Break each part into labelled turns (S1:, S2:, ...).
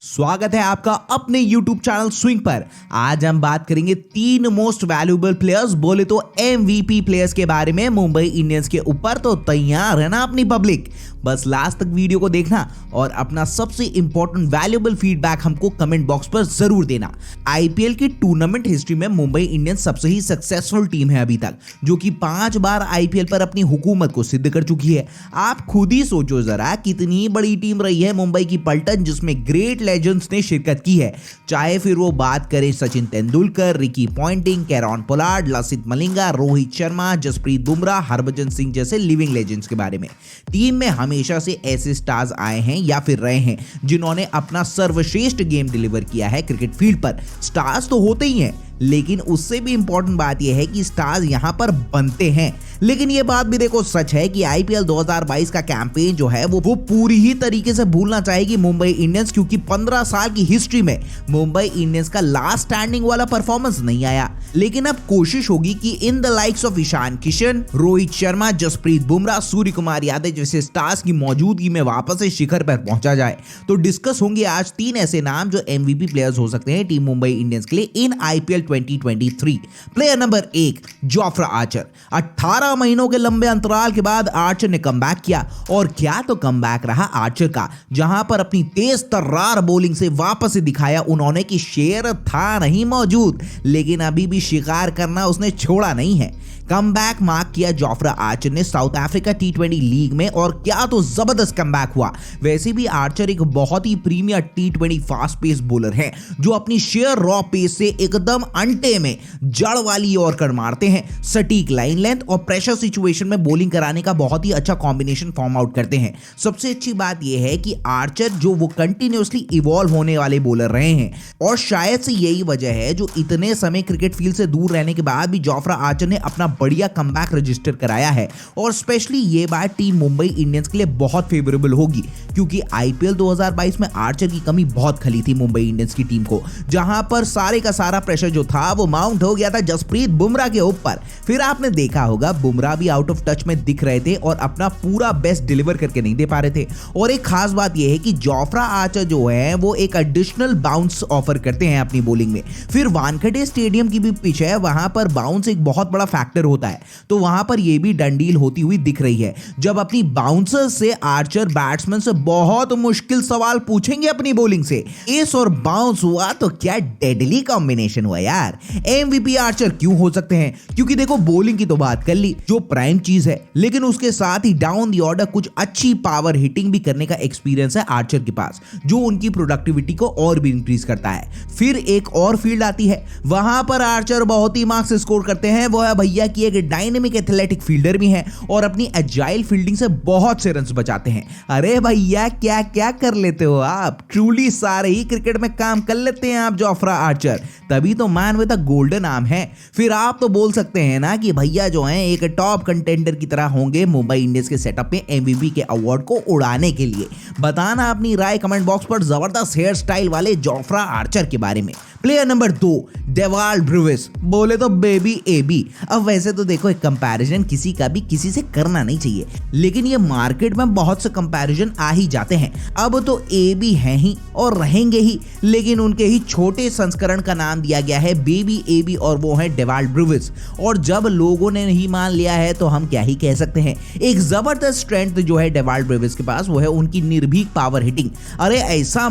S1: स्वागत है आपका अपने YouTube चैनल स्विंग पर। आज हम बात करेंगे तीन मोस्ट वैल्यूएबल प्लेयर्स बोले तो MVP प्लेयर्स के बारे में मुंबई इंडियंस के ऊपर। तो तैयार है ना अपनी पब्लिक? बस लास्ट तक वीडियो को देखना और अपना सबसे इंपॉर्टेंट वैल्यूएबल फीडबैक हमको कमेंट बॉक्स पर जरूर देना। आईपीएल की टूर्नामेंट हिस्ट्री में मुंबई इंडियंस सबसे ही सक्सेसफुल टीम है अभी तक, जो कि 5 बार आईपीएल पर अपनी हुकूमत को सिद्ध कर चुकी है। आप खुद ही सोचो जरा कितनी बड़ी टीम रही है मुंबई की पलटन, जिसमें ग्रेट लेजेंड्स ने शिरकत की है, चाहे फिर वो बात करें Sachin Tendulkar, Ricky Ponting, Kieron Pollard, Lasith Malinga, Rohit Sharma, Jasprit Bumrah, Harbhajan Singh जैसे लिविंग लेजेंड्स के बारे में। टीम में हमेशा से ऐसे स्टार्स आए हैं या फिर रहे हैं जिन्होंने अपना सर्वश्रेष्ठ गेम डिलीवर किया है क्रिकेट फील्ड पर। स्टार्स तो होते ही हैं, लेकिन उससे भी इंपॉर्टेंट बात यह है कि स्टार्स यहां पर बनते हैं। लेकिन यह बात भी देखो सच है कि आईपीएल 2022 का कैंपेन जो है वो पूरी ही तरीके से भूलना चाहेगी मुंबई इंडियंस, क्योंकि 15 साल की हिस्ट्री में मुंबई इंडियंस का लास्ट स्टैंडिंग वाला परफॉर्मेंस नहीं आया। लेकिन अब कोशिश होगी कि in the likes of Ishan Kishan, Rohit Sharma, Jasprit Bumrah, Surya Kumar Yadav जैसे स्टार्स की मौजूदगी में वापस से शिखर पर पहुंचा जाए। तो डिस्कस होंगे आज 3 ऐसे नाम जो एमवीपी प्लेयर्स हो सकते हैं टीम मुंबई इंडियंस के लिए in IPL 2023। Player number 1 Jofra Archer. 18 महीनों के लंबे अंतराल के बाद आर्चर ने कमबैक किया, और क्या तो कमबैक रहा आर्चर का, जहां पर अपनी तेज तर्रार बॉलिंग से वापस से दिखाया उन्होंने कि शेर था नहीं मौजूद, लेकिन अभी भी शिकार करना उसने छोड़ा नहीं है। कमबैक मार्क किया जोफ्रा आर्चर ने साउथ अफ्रीका T20 लीग में, और क्या तो जबरदस्त कमबैक हुआ। वैसे भी आर्चर एक बहुत ही premier T20 fast pace bowler है, जो अपनी शेयर रॉ पेस से एकदम अंटे में जड़ वाली यॉर्कर मारते हैं। सटीक लाइन लेंथ और प्रेशर सिचुएशन में बॉलिंग कराने का बहुत ही अच्छा कॉम्बिनेशन फॉर्म आउट करते हैं। सबसे अच्छी बात यह है कि आर्चर जो वो कंटिन्यूअसली इवॉल्व होने वाले बॉलर रहे हैं, और शायद से यही वजह है जो इतने समय क्रिकेट फील्ड से दूर रहने के बाद भी जोफ्रा आर्चर ने अपना बढ़िया कमबैक रजिस्टर कराया है। और स्पेशली ये बात टीम मुंबई इंडियंस के लिए बहुत फेवरेबल होगी, क्योंकि आईपीएल 2022 में आर्चर की कमी बहुत खली थी मुंबई इंडियंस की टीम को, जहां पर सारे का सारा प्रेशर जो था वो माउंट हो गया था जसप्रीत बुमराह के ऊपर। फिर आपने देखा होगा बुमराह भी आउट ऑफ टच में दिख रहे थे और अपना पूरा बेस्ट डिलीवर करके नहीं दे पा रहे थे। और एक खास बात यह है कि जोफ्रा आर्चर जो है वो एक एडिशनल बाउंस ऑफर करते हैं अपनी बॉलिंग में। फिर वानखेड़े स्टेडियम की भी पिच है, वहां पर बाउंस एक बहुत बड़ा फैक्टर होता है, तो वहां पर यह भी डंडील होती हुई दिख रही है। जब अपनी बाउंसर से आर्चर बैट्समैन से बहुत मुश्किल सवाल पूछेंगे अपनी बॉलिंग से, एस और बाउंस हुआ तो क्या डेडली कॉम्बिनेशन हुआ यार। एमवीपी आर्चर क्यों हो सकते हैं? क्योंकि देखो बॉलिंग की तो बात कर ली जो प्राइम चीज है, लेकिन उसके साथ ही डाउन द ऑर्डर कुछ अच्छी पावर हिटिंग भी करने का एक्सपीरियंस है आर्चर के पास, जो उनकी प्रोडक्टिविटी को और भी इंक्रीज करता है। फिर एक और फील्ड आती है, वहां पर आर्चर बहुत ही मार्क्स स्कोर करते हैं। वो है भैया की एक डायनेमिक एथलेटिक फील्डर भी हैं, और अपनी एजाइल फील्डिंग से बहुत से रन्स बचाते हैं। अरे भैया क्या क्या कर लेते हो आप, ट्रूली सारे ही क्रिकेट में काम कर लेते हैं आप जोफ्रा आर्चर, तभी तो man with a golden arm है। फिर आप तो बोल सकते हैं ना कि भैया जो हैं एक टॉप कंटेंडर की तरह होंगे मुंबई इंडियंस के सेटअप में एमवीपी के अवार्ड को उड़ाने के लिए। बताना अपनी राय कमेंट बॉक्स पर जबरदस्त हेयर स्टाइल वाले जोफ्रा आर्चर के बारे में। प्लेयर नंबर 2 डेवाल्ड ब्रुविस, बोले तो बेबी एबी। अब वैसे तो देखो एक कंपैरिजन किसी का भी किसी से करना नहीं चाहिए, लेकिन ये मार्केट में बहुत से कंपैरिजन आ ही जाते हैं। अब तो एबी हैं ही और रहेंगे ही, लेकिन उनके ही छोटे संस्करण का नाम दिया गया है बेबी एबी, और वो है डेवाल्ड ब्रुविस। और जब लोगों ने नहीं मान लिया है तो हम क्या ही कह सकते हैं। एक जबरदस्त स्ट्रेंथ जो है डेवाल्ड ब्रुविस के पास, वो है उनकी निर्भीक पावर हिटिंग। अरे ऐसा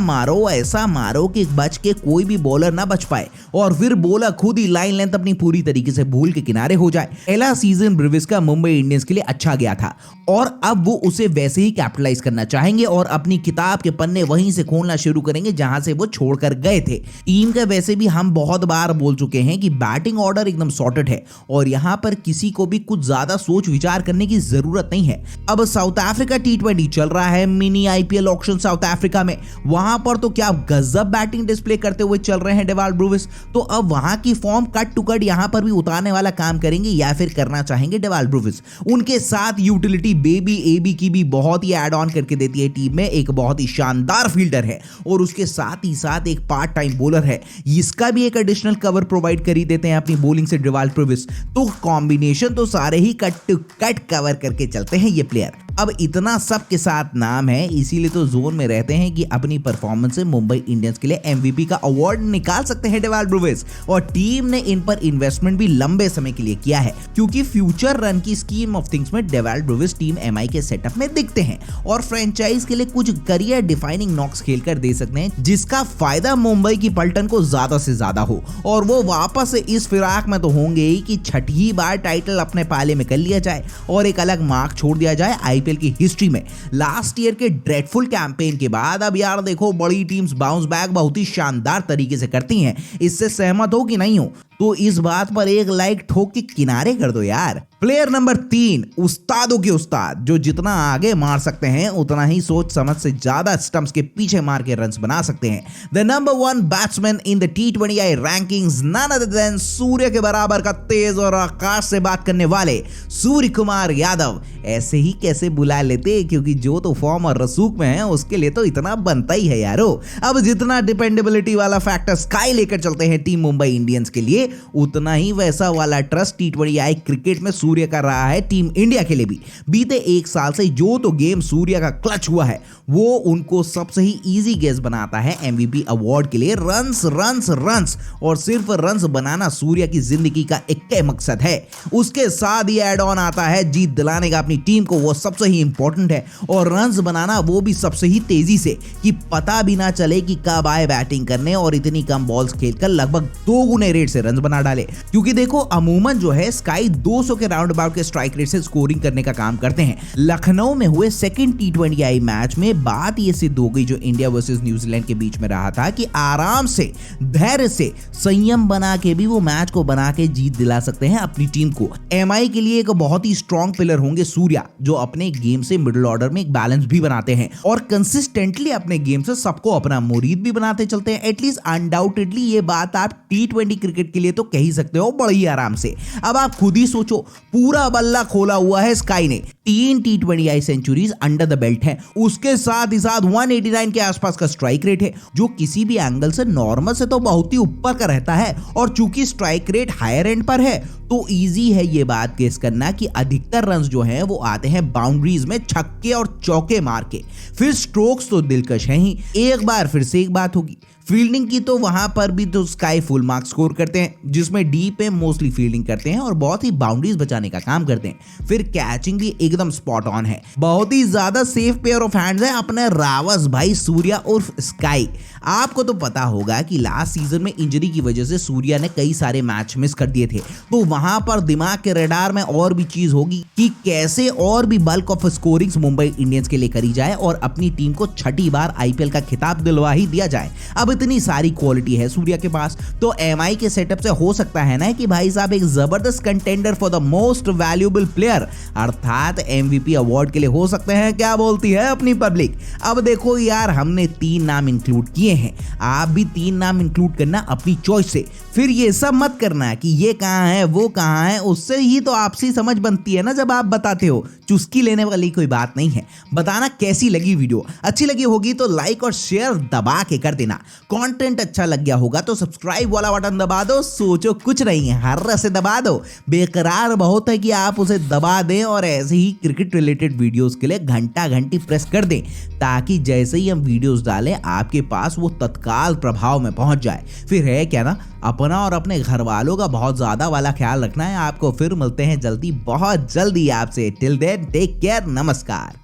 S1: मारो कि बच के कोई भी बॉलर ना बच पाए, और फिर बॉलर खुद ही लाइन लेंथ अपनी पूरी तरीके से भूल के किनारे हो जाए। पहला सीजन ब्रुविस का मुंबई इंडियंस के लिए अच्छा गया था, और अब वो उसे वैसे ही कैपिटलाइज करना चाहेंगे और अपनी किताब के पन्ने वहीं से खोलना शुरू करेंगे जहां से वो छोड़कर गए थे। टीम का वैसे भी हम बहुत बार बोल चुके हैं कि बैटिंग ऑर्डर एकदम सॉर्टेड है, और यहां पर किसी को भी कुछ ज्यादा सोच विचार करने की जरूरत नहीं है। अब साउथ अफ्रीका T20 चल रहा है, mini IPL auction south Africa में, वहां पर तो क्या गजब बैटिंग डिस्प्ले करते हुए चल रहे हैं डेवाल्ड ब्रुविस। तो अब वहां की फॉर्म कट टू कट यहां पर भी उतारने वाला काम करेंगे या फिर करना चाहेंगे डेवाल्ड ब्रुविस। उनके साथ यूटिलिटी बेबी एबी की भी बहुत ही ऐड ऑन करके देती है टीम में। एक बहुत ही शानदार फील्डर है, और उसके साथ ही साथ एक पार्ट टाइम बॉलर है, इसका भी एक एडिशनल कवर प्रोवाइड कर ही देते हैं अपनी बॉलिंग से डेवाल्ड ब्रुविस। तो कॉम्बिनेशन तो सारे ही कट टू कट कवर करके चलते हैं ये प्लेयर। अब इतना सब के साथ नाम है, इसीलिए तो जोन में रहते हैं कि अपनी परफॉर्मेंस से मुंबई इंडियंस के लिए एमवीपी का अवार्ड निकाल सकते हैं डेवाल्ड ब्रुवेस। और टीम ने इन पर इन्वेस्टमेंट भी लंबे समय के लिए किया है, क्योंकि फ्यूचर रन की स्कीम ऑफ थिंग्स में डेवाल्ड ब्रुवेस टीम एमआई के सेटअप में दिखते हैं और फ्रेंचाइज के लिए कुछ करियर डिफाइनिंग नॉक्स खेलकर दे सकते हैं, जिसका फायदा मुंबई की पलटन को ज्यादा से ज्यादा हो। और वो वापस से इस फिराक में तो होंगे ही कि छठी बार टाइटल अपने पाले में कर लिया जाए और एक अलग मार्क छोड़ दिया जाए आईपीएल की हिस्ट्री में। लास्ट ईयर के ड्रेडफुल कैंपेन के बाद अब यार देखो बड़ी टीम्स बाउंस बैक बहुत ही शानदार तरीके से करती हैं। इससे सहमत हो कि नहीं हो तो इस बात पर एक लाइक ठोक के किनारे कर दो यार। प्लेयर नंबर 3, उस्तादों के उस्ताद, जो जितना आगे मार सकते हैं उतना ही सोच समझ से ज्यादा स्टंप्स के पीछे मार के रन्स बना सकते हैं। The number 1 batsman in the T20I rankings, none other than Surya के बराबर का तेज और आकाश से बात करने वाले सूर्य कुमार यादव। ऐसे ही कैसे बुला लेते, क्योंकि जो तो फॉर्म और रसूख में है उसके लिए तो इतना बनता ही है यारो। अब जितना डिपेंडेबिलिटी वाला फैक्टर स्काई लेकर चलते हैं टीम मुंबई इंडियंस के लिए, उतना ही वैसा वाला ट्रस्ट T20I क्रिकेट में सूर्य का रहा है टीम इंडिया के लिए भी। बीते एक साल से जो तो गेम सूर्य का क्लच हुआ है वो उनको सबसे ही इजी गेस बनाता है एमवीपी अवार्ड के लिए। रन्स रन्स रन्स और सिर्फ रन्स बनाना सूर्य की जिंदगी का एक मकसद है। उसके साथ ही एड ऑन आता है जीत दिलाने का अपनी टीम को, वो सबसे ही इंपॉर्टेंट है। और रन्स बनाना वो भी सबसे ही तेजी से, कि पता भी ना चले कि कब आए बैटिंग करने और इतनी कम बॉल्स खेलकर लगभग 2 गुने रेट से रन्स बना डाले। क्योंकि देखो अमूमन जो है स्काई 200 के राउंड अबाउट के स्ट्राइक रेट से स्कोरिंग करने का काम करते हैं। लखनऊ में हुए सेकंड T20I मैच में बात ये सिद्ध हो गई जो इंडिया वर्सेस न्यूजीलैंड के बीच में रहा था, कि आराम से धैर्य से संयम बना के भी वो मैच को बना के जीत दिला सकते हैं अपनी टीम को। एमआई के लिए एक बहुत ही स्ट्रॉन्ग पिलर होंगे सूर्या, जो अपने गेम से मिडिल ऑर्डर में एक बैलेंस भी बनाते हैं और कंसिस्टेंटली अपने गेम से सबको अपना मुरीद भी बनाते चलते हैं। एटलीस्ट अनडाउटेडली ये बात आप T20 क्रिकेट के लिए तो कह ही सकते हो बड़ी आराम से। अब आप खुद ही सोचो, पूरा बल्ला खोला हुआ है स्काई ने, 3 T20I centuries under the belt है, उसके साथ ही साथ 189 के आसपास का स्ट्राइक रेट है, जो किसी भी एंगल से नॉर्मल से तो बहुत ही ऊपर का रहता है। और चूंकि स्ट्राइक रेट हायर एंड पर है तो इजी है ये बात गेस करना कि अधिकतर रन्स जो हैं वो आते हैं बाउंड्रीज में छक्के और चौके मार के। फिर स्ट्रोक्स तो दिलकश हैं ही। एक बार फिर से एक बात होगी, फील्डिंग की तो वहां पर भी तो स्काई फुल मार्क्स स्कोर करते हैं, जिसमें डीप पे मोस्टली फील्डिंग करते हैं और बहुत ही बाउंड्रीज बचाने का काम करते हैं। फिर कैचिंग भी एकदम स्पॉट ऑन है। बहुत ही ज्यादा सेफ पेयर ऑफ हैंड्स है अपने रावस भाई सूर्या उर्फ स्काई। आपको तो पता होगा कि लास्ट सीजन में इंजरी की वजह से सूर्या ने कई सारे मैच मिस कर दिए थे, तो वहां पर दिमाग के रडार में और भी चीज होगी कि कैसे और भी बल्क ऑफ स्कोरिंग्स मुंबई इंडियंस के लिए करी जाए और अपनी टीम को छठी बार आईपीएल का खिताब दिलवा ही दिया जाए। अब इतनी सारी क्वालिटी है सूर्या के पास, तो एमआई के सेटअप से हो सकता है ना कि भाई साहब एक जबरदस्त contender for the most valuable player अर्थात एमवीपी अवार्ड के लिए हो सकते हैं। क्या बोलती है अपनी पब्लिक? अब देखो यार, हमने 3 नाम इंक्लूड किए हैं, आप भी 3 नाम इंक्लूड करना अपनी चॉइस से। फिर ये सब मत करना कि ये कहां है वो कहां है, उससे ही तो आपसी समझ बनती है ना जब आप बताते हो। चुस्की लेने वाली कोई बात नहीं है। बताना कैसी लगी वीडियो, अच्छी लगी होगी तो लाइक और शेयर दबा के कर देना। कंटेंट अच्छा लग गया होगा तो सब्सक्राइब वाला बटन दबा दो, सोचो कुछ नहीं है, हर से दबा दो। बेकरार बहुत है कि आप उसे दबा दें और ऐसे ही क्रिकेट रिलेटेड वीडियोस के लिए घंटा घंटी प्रेस कर दें, ताकि जैसे ही हम वीडियोस डालें आपके पास वो तत्काल प्रभाव में पहुंच जाए। फिर है क्या ना, अपना और अपने घर वालों का बहुत ज्यादा वाला ख्याल रखना है आपको। फिर मिलते हैं जल्दी, बहुत जल्दी आपसे। टिल देन टेक केयर, नमस्कार।